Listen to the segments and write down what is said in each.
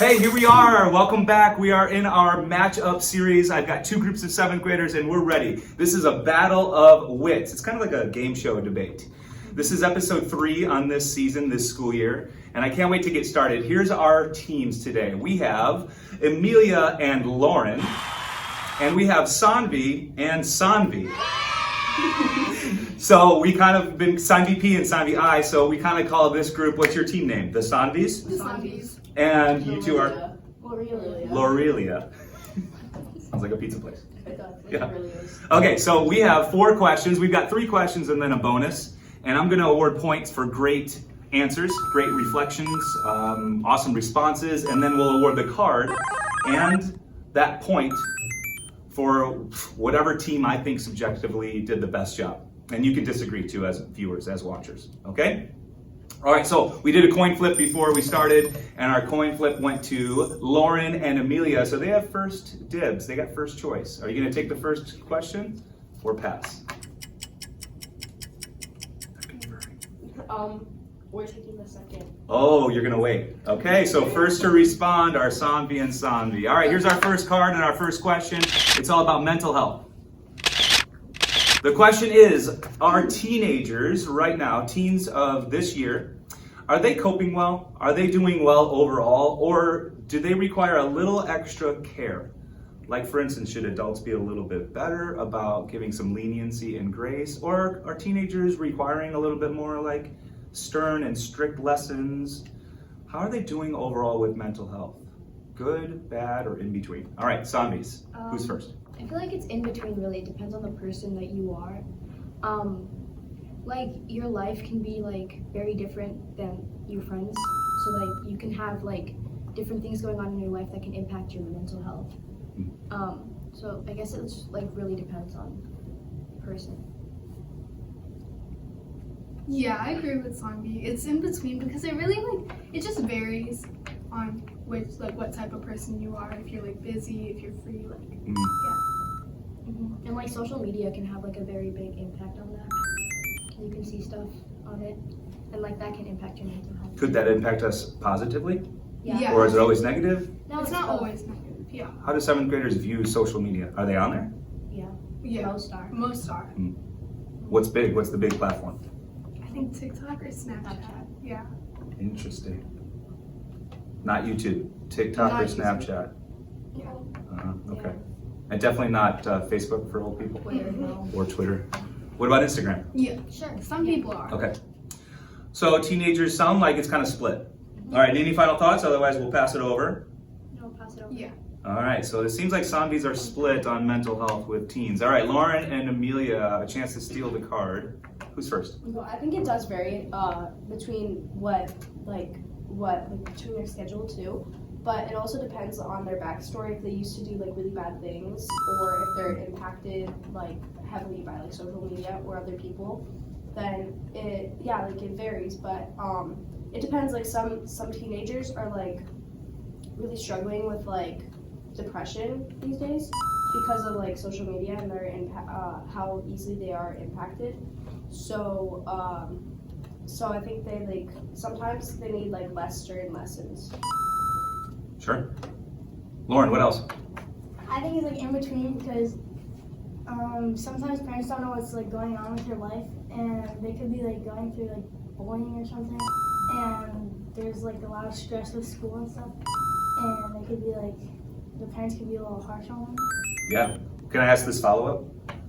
Hey, here we are. Welcome back. We are in our match-up series. I've got two groups of 7th graders and we're ready. This is a battle of wits. It's kind of like a game show debate. This is episode 3 on this season, this school year, and I can't wait to get started. Here's our teams today. We have Emilija and Lauren, and we have Saanvi and Saanvi. So we kind of been Saanvi P and Saanvi I, so we kind of call this group, what's your team name? The Saanvis? The Saanvis. And you two are? Lorelia. Sounds like a pizza place. It does. Yeah. It really is. Okay, so we have 4 questions. We've got 3 questions and then a bonus. And I'm going to award points for great answers, great reflections, awesome responses, and then we'll award the card and that point for whatever team I think subjectively did the best job. And you can disagree too as viewers, as watchers, okay? All right, so we did a coin flip before we started, and our coin flip went to Lauren and Emilija, so they have first dibs. They got first choice. Are you going to take the first question or pass? We're taking the second. Oh, you're going to wait. Okay, so first to respond are Saanvi and Saanvi. All right, here's our first card and our first question. It's all about mental health. The question is, are teenagers right now, teens of this year, are they coping well? Are they doing well overall? Or do they require a little extra care? Like, for instance, should adults be a little bit better about giving some leniency and grace? Or are teenagers requiring a little bit more like stern and strict lessons? How are they doing overall with mental health? Good, bad, or in between? All right, Saanvis, who's first? I feel like it's in between, really. It depends on the person that you are. Like, your life can be like very different than your friends. So like you can have like different things going on in your life that can impact your mental health. So I guess it's like really depends on the person. Yeah, I agree with Saanvi. It's in between because it really it just varies on what type of person you are. If you're like busy, if you're free, And like social media can have like a very big impact on that. You can see stuff on it, and like that can impact your mental health. Could that impact us positively? Yeah. Or is it always negative? No, it's not always negative. Yeah. How do 7th graders view social media? Are they on there? Yeah. Most are. Most are. What's big? What's the big platform? I think TikTok or Snapchat. Yeah. Interesting. Not YouTube. TikTok or Snapchat? Yeah. Okay. And definitely not Facebook for old people? Twitter, no. Or Twitter. What about Instagram? Yeah. Sure. Some people are. Okay. So teenagers sound like it's kind of split. All right, any final thoughts? Otherwise, we'll pass it over. No, pass it over. Yeah. All right, so it seems like Saanvis are split on mental health with teens. All right, Lauren and Emilija, a chance to steal the card. Who's first? Well, I think it does vary between between their schedule too. But it also depends on their backstory. If they used to do like really bad things, or if they're impacted like heavily by like social media or other people, then it varies. But it depends. Like some teenagers are like really struggling with like depression these days because of like social media and their how easily they are impacted. So I think they sometimes they need like less stern lessons. Sure. Lauren, what else? I think it's like in between because sometimes parents don't know what's like going on with your life, and they could be like going through like bullying or something, and there's like a lot of stress with school and stuff, and they could be like the parents could be a little harsh on them. Yeah. Can I ask this follow-up?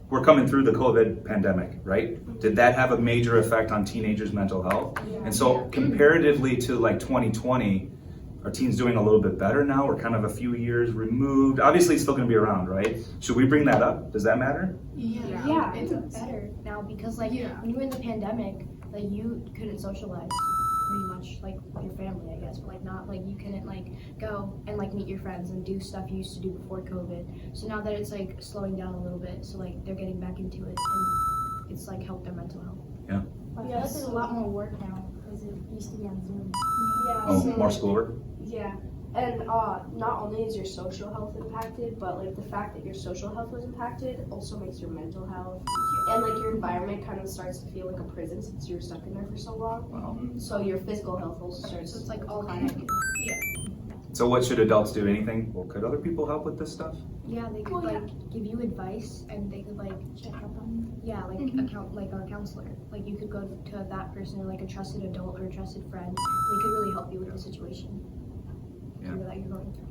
We're coming through the COVID pandemic, right? Did that have a major effect on teenagers' mental health? Yeah. And so comparatively to like 2020, are teens doing a little bit better now? We're kind of a few years removed. Obviously, it's still going to be around, right? Should we bring that up? Does that matter? Yeah, It it's does. better now because like when you were in the pandemic, like you couldn't socialize pretty much like with your family, I guess, but like not like you couldn't like go and like meet your friends and do stuff you used to do before COVID. So now that it's like slowing down a little bit, so like they're getting back into it and it's like helped their mental health. Yeah. I feel like there's a lot more work now because it used to be on Zoom. Yeah. Oh, so, more like, schoolwork? Yeah, and not only is your social health impacted, but like the fact that your social health was impacted also makes your mental health and like your environment kind of starts to feel like a prison since you were stuck in there for so long. Wow. So your physical health also starts. So it's like all declining. connected. So what should adults do? Anything? Well, could other people help with this stuff? Yeah, they could Well, yeah. give you advice, and they could Check up on our counselor. Like you could go to that person, or like a trusted adult or a trusted friend. They could really help you with the situation Yeah. that you're going through.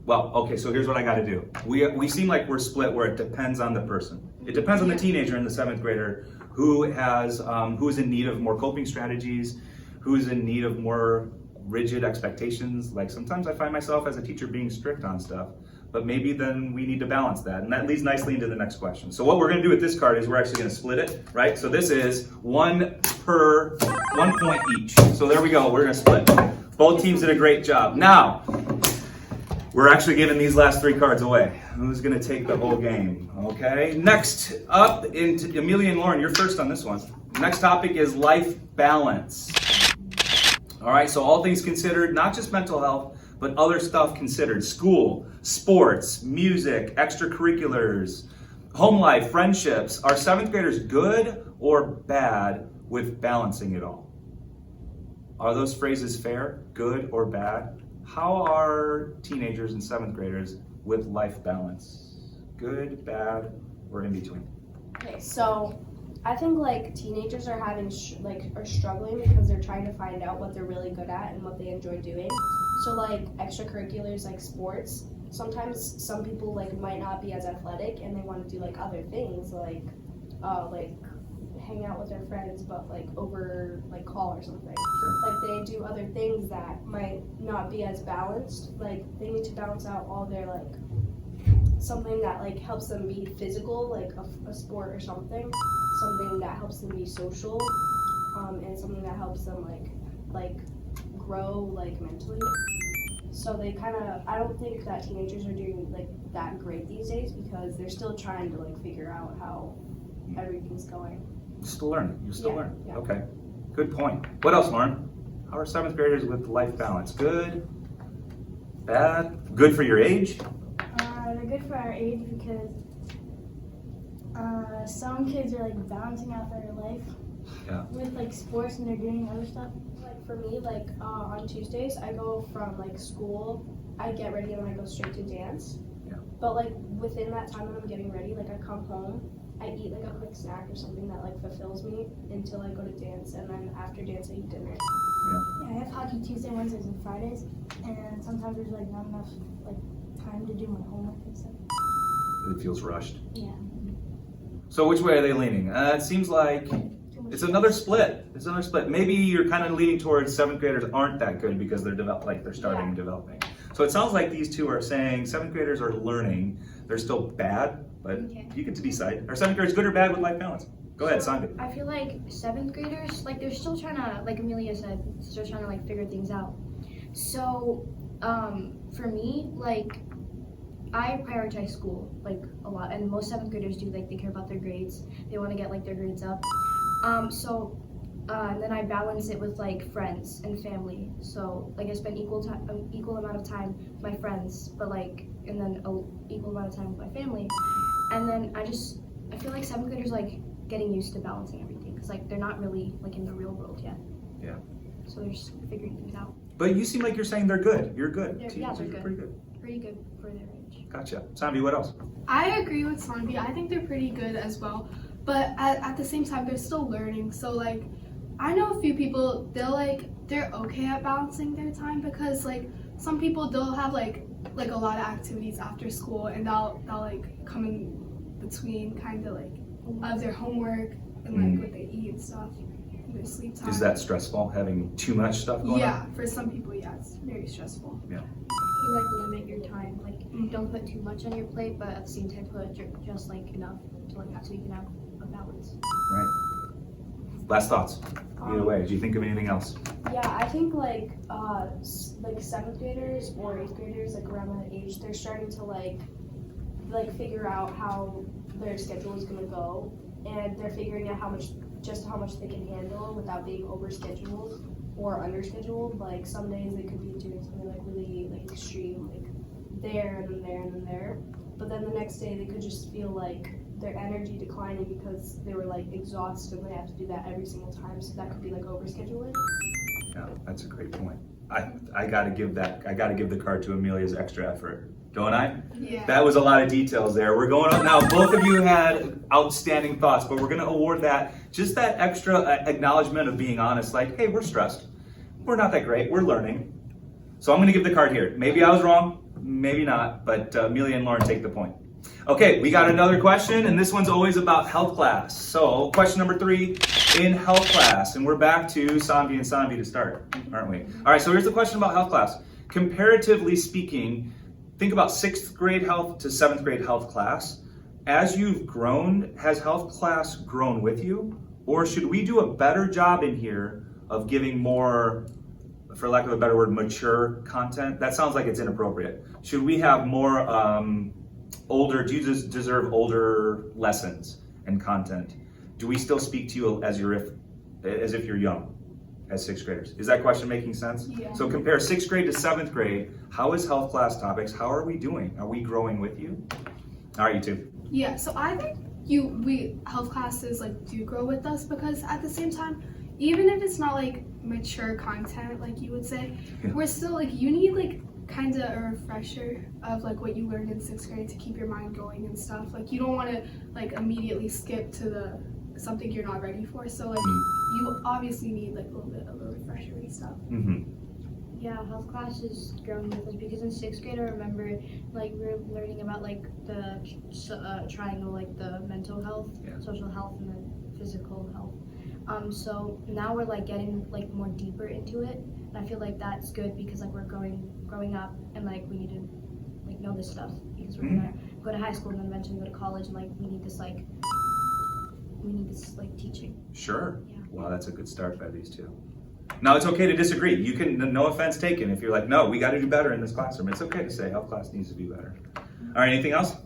Well, okay, so here's what I gotta do. We seem like we're split where it depends on the person. It depends on the teenager and the 7th grader who is in need of more coping strategies, who's in need of more rigid expectations. Like sometimes I find myself as a teacher being strict on stuff, but maybe then we need to balance that. And that leads nicely into the next question. So what we're gonna do with this card is we're actually gonna split it, right? So this is 1 point each. So there we go, we're gonna split. Both teams did a great job. Now, we're actually giving these last 3 cards away. Who's gonna take the whole game? Okay. Next up, into Emilija and Lauren, you're first on this one. Next topic is life balance. All right. So all things considered, not just mental health, but other stuff considered: school, sports, music, extracurriculars, home life, friendships. Are 7th graders good or bad with balancing it all? Are those phrases fair, good or bad? How are teenagers and 7th graders with life balance? Good, bad, or in between? Okay, so I think like teenagers are having are struggling because they're trying to find out what they're really good at and what they enjoy doing. So like extracurriculars like sports, sometimes some people like might not be as athletic and they want to do like other things like hang out with their friends but like over like call or something. Like they do other things that might not be as balanced. Like they need to balance out all their like something that like helps them be physical, like a sport or something that helps them be social, and something that helps them like grow like mentally. So they kind of, I don't think that teenagers are doing like that great these days because they're still trying to like figure out how everything's going. Still learning. You're still learning. Yeah. Okay. Good point. What else, Lauren? How are 7th graders with life balance? Good? Bad? Good for your age? They're good for our age because some kids are like balancing out their life with like sports and they're doing other stuff. Like for me, like on Tuesdays, I go from like school, I get ready and then I go straight to dance. Yeah. But like within that time when I'm getting ready, like I come home, I eat like a quick snack or something that like fulfills me until I go to dance, and then after dance I eat dinner. Yeah, I have hockey Tuesday, Wednesdays, and Fridays, and sometimes there's like not enough like time to do my homework and stuff. It feels rushed. Yeah. So which way are they leaning? It seems like it's another split. It's another split. Maybe you're kind of leaning towards 7th graders aren't that good because they're starting developing. So it sounds like these two are saying 7th graders are learning. They're still bad, but you get to decide. Are 7th graders good or bad with life balance? Go ahead, Saanvi. I feel like 7th graders, like they're still trying to, like Emilija said, still trying to like figure things out. So for me, like I prioritize school like a lot, and most 7th graders do. Like they care about their grades. They want to get like their grades up. And then I balance it with like friends and family. So like I spend equal amount of time with my friends, but like and then an equal amount of time with my family. And then I feel like 7th graders like getting used to balancing everything because like they're not really like in the real world yet. Yeah. So they're just figuring things out. But you seem like you're saying they're good. You're good. They're Teenagers good. are pretty good. Pretty good for their age. Gotcha. Saanvi, what else? I agree with Saanvi. I think they're pretty good as well. But at the same time, they're still learning. So like, I know a few people, they're okay at balancing their time because like some people they'll have like a lot of activities after school and they'll like come in between kind of like of their homework and like what they eat and stuff, and their sleep time. Is that stressful, having too much stuff going on? Yeah, for some people, yeah, it's very stressful. Yeah. You like limit your time. Like don't put too much on your plate, but at the same time put just like enough to like so you can have a balance. Right. Last thoughts. Either way, do you think of anything else? Yeah, I think like 7th graders or 8th graders, like around that age, they're starting to like figure out how their schedule is gonna go, and they're figuring out how much they can handle without being overscheduled or underscheduled. Like some days they could be doing something like really like extreme, like there and then there and then there, but then the next day they could just feel like their energy declining because they were like exhausted and they have to do that every single time. So that could be like overscheduling. Yeah, that's a great point. I gotta give the card to Emilia's extra effort, don't I? Yeah. That was a lot of details there. We're going on now. Both of you had outstanding thoughts, but we're gonna award that extra acknowledgement of being honest. Like, hey, we're stressed. We're not that great. We're learning. So I'm gonna give the card here. Maybe I was wrong, maybe not, but Emilija and Lauren take the point. Okay, we got another question, and this one's always about health class. So question number 3 in health class, and we're back to Saanvi and Saanvi to start, aren't we? All right, so here's the question about health class. Comparatively speaking, think about 6th grade health to 7th grade health class. As you've grown, has health class grown with you? Or should we do a better job in here of giving more, for lack of a better word, mature content? That sounds like it's inappropriate. Should we have more older, do you deserve older lessons and content? Do we still speak to you as if you're young, as 6th graders? Is that question making sense? Yeah. So compare 6th grade to 7th grade. How is health class topics? How are we doing? Are we growing with you? All right, you two. Yeah, so I think we health classes like do grow with us, because at the same time, even if it's not like mature content, like you would say, Yeah. we're still like, you need like kind of a refresher of like what you learned in 6th grade to keep your mind going and stuff. Like you don't want to like immediately skip to something you're not ready for. So like you obviously need like a little bit of a refresher and stuff. Mm-hmm. Yeah, health class is growing with us because in 6th grade I remember like we were learning about like the triangle, like the mental health, Yeah. social health, and then physical health. So now we're like getting like more deeper into it, and I feel like that's good because like we're growing up, and like we need to like know this stuff because we're gonna go to high school and then eventually go to college, and like we need this teaching. Sure. Yeah. Wow, that's a good start by these two. Now, it's okay to disagree. You can, no offense taken. If you're like, no, we got to do better in this classroom, it's okay to say health class needs to be better. All right, anything else?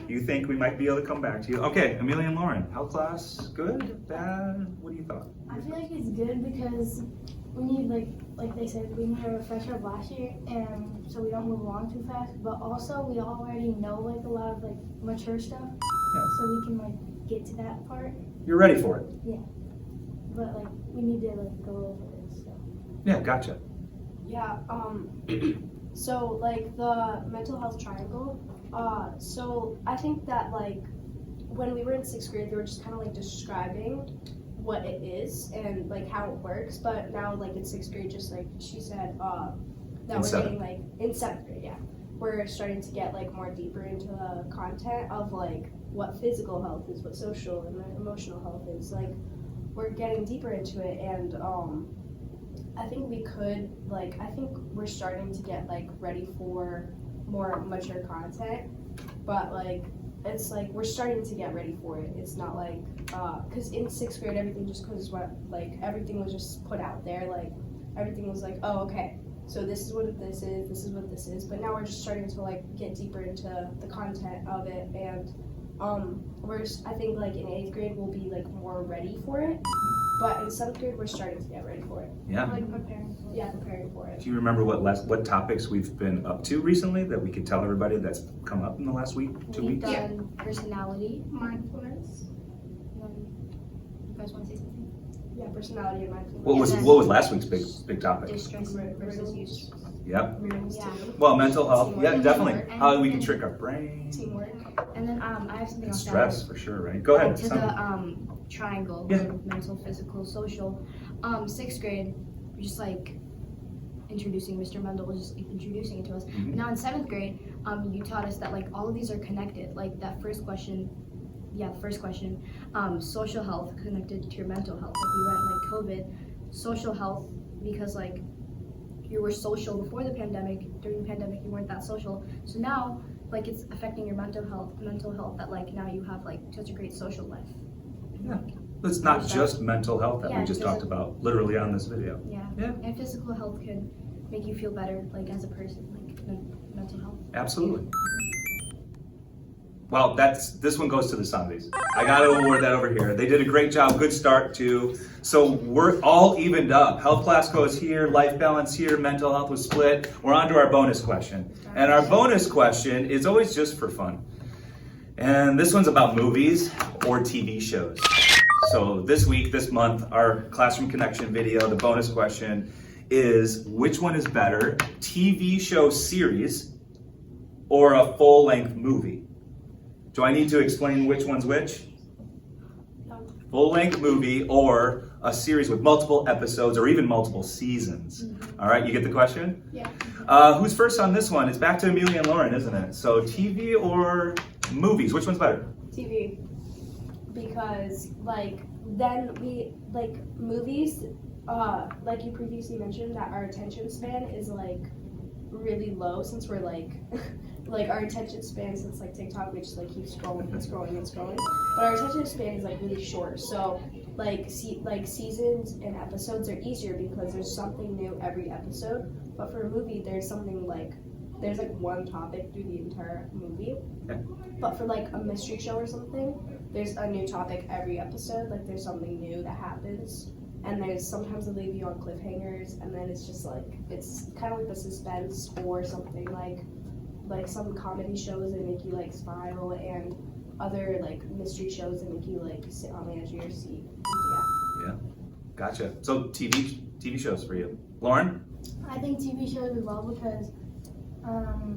You think we might be able to come back to you? Okay, Emilija and Lauren, health class, good, bad? What do you thought? I feel like it's good because we need, like they said, we need a refresher of last year, and so we don't move along too fast. But also, we already know like a lot of like mature stuff, so we can like get to that part. You're ready for it? But like we need to like go over this stuff. Yeah, gotcha. Yeah, so like the mental health triangle, so I think that like when we were in 6th grade, they were just kind of like describing what it is and like how it works, but now like in 6th grade, just like she said, now we're getting like, in 7th grade, yeah, we're starting to get like more deeper into the content of like what physical health is, what social and emotional health is, like we're getting deeper into it, and I think we're starting to get like ready for more mature content, but like it's like we're starting to get ready for it. It's not like because in 6th grade everything everything was just put out there, like everything was like, oh okay, so this is what this is, but now we're just starting to like get deeper into the content of it, and I think like in 8th grade we'll be like more ready for it, but in 7th grade we're starting to get ready for it. Yeah. Like preparing for it. Yeah, preparing for it. Do you remember what topics we've been up to recently that we could tell everybody that's come up in the last week, 2 We've weeks? done personality. Mindfulness. You guys want to say something? Yeah, personality and mindfulness. What was last week's big topic? Distress versus use. Yep. Yeah. Well, mental health. Yeah, Teamwork. definitely. And- How we can trick our brain. Teamwork. And then I have something And else. stress for sure, right? Go ahead. To the triangle, Yeah. of mental, physical, social. 6th grade, we're just like introducing. Mr. Mendel was just introducing it to us. Mhm. Now in 7th grade, you taught us that like all of these are connected. Like that first question, social health connected to your mental health. Like we went like COVID, social health because like you were social before the pandemic. During the pandemic, you weren't that social. So now, like it's affecting your mental health. That like now you have like such a great social life. Yeah. It's not just mental health that we Yeah, just talked about literally on this video. Yeah. Yeah. And physical health can make you feel better, like as a person, like mental health. Absolutely. Well, this one goes to the Saanvis. I got to award that over here. They did a great job. Good start too. So we're all evened up. Health class goes here, life balance here, mental health was split. We're on to our bonus question. And our bonus question is always just for fun. And this one's about movies or TV shows. So this month, our Classroom Connection video, the bonus question is, which one is better, TV show series or a full-length movie? Do I need to explain which one's which? No. Full-length movie or a series with multiple episodes or even multiple seasons. All right, you get the question? Yeah. Who's first on this one? It's back to Emilija and Lauren, isn't it? So TV or movies, which one's better? TV. Because then we movies, like you previously mentioned, that our attention span is really low since we're our attention span since TikTok, we just keep scrolling and scrolling and scrolling. But our attention span is really short. So seasons and episodes are easier because there's something new every episode. But for a movie, there's something there's one topic through the entire movie. Okay. But for a mystery show or something, there's a new topic every episode. There's something new that happens, and there's sometimes they leave you on cliffhangers, and then it's just it's kind of like the suspense or something like some comedy shows that make you spiral, and other mystery shows that make you sit on the edge of your seat. Yeah. Gotcha. So TV shows for you. Lauren? I think TV shows as well because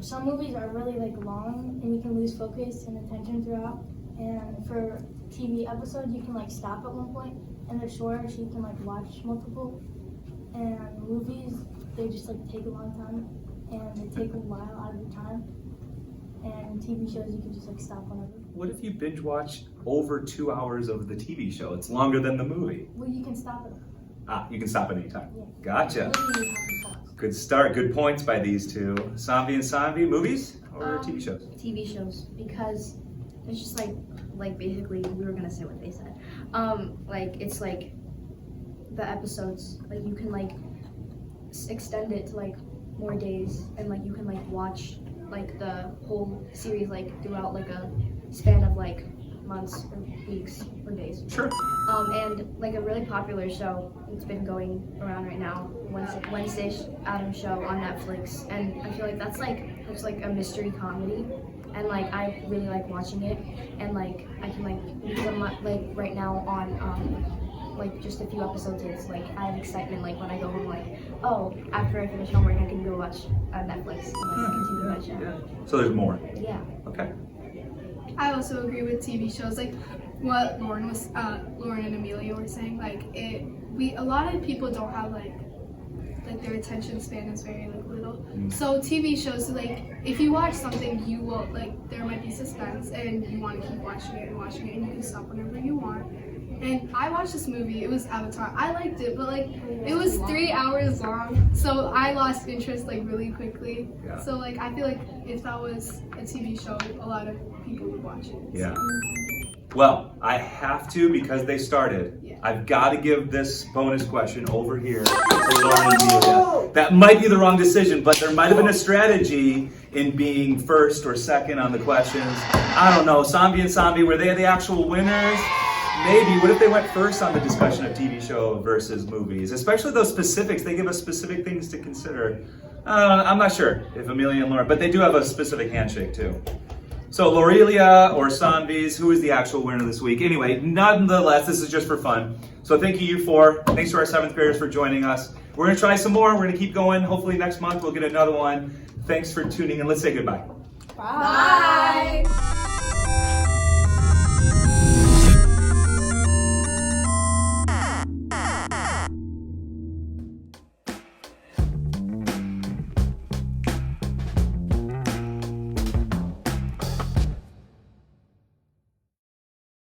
some movies are really long and you can lose focus and attention throughout. And for TV episodes, you can stop at one point and they're shorter, so you can watch multiple. And movies, they just take a long time and they take a while out of your time. And TV shows, you can just stop whenever. What if you binge watch over 2 hours of the TV show? It's longer than the movie. Well, you can stop it. You can stop at any time. Yeah. Gotcha. Literally, you have to pause. Good start. Good points by these two. Saanvi and Saanvi, movies or TV shows? TV shows, because it's just basically we were gonna say what they said. It's the episodes, you can extend it to more days, and you can watch the whole series throughout a span of months or weeks or days. Sure. And a really popular show that's been going around right now, Wednesday Addams Show on Netflix, and I feel that's it's a mystery comedy, and I really like watching it, and I can because I'm right now on just a few episodes in, I have excitement when I go home after I finish homework I can go watch Netflix and continue that show. Yeah. So there's more. Yeah. Okay. I also agree with TV shows, what Lauren and Amelia were saying. A lot of people don't have their attention span is very little. So TV shows, if you watch something, you will there might be suspense, and you want to keep watching it, and you can stop whenever you want. And I watched this movie. It was Avatar. I liked it, but it was 3 hours long, so I lost interest really quickly. Yeah. So I feel if that was a TV show, a lot of people would watch it. Yeah. Well, I have to because they started. Yeah. I've got to give this bonus question over here to Lauren and Amelia. That might be the wrong decision, but there might have been a strategy in being first or second on the questions. I don't know. Saanvi and Saanvi, were they the actual winners? Maybe. What if they went first on the discussion of TV show versus movies? Especially those specifics. They give us specific things to consider. I'm not sure if Amelia and Lauren, but they do have a specific handshake too. So Lorelia or Saanvi's, who is the actual winner this week? Anyway, nonetheless, this is just for fun. So thank you four. Thanks to our 7th graders for joining us. We're going to try some more. We're going to keep going. Hopefully next month we'll get another one. Thanks for tuning in. Let's say goodbye. Bye.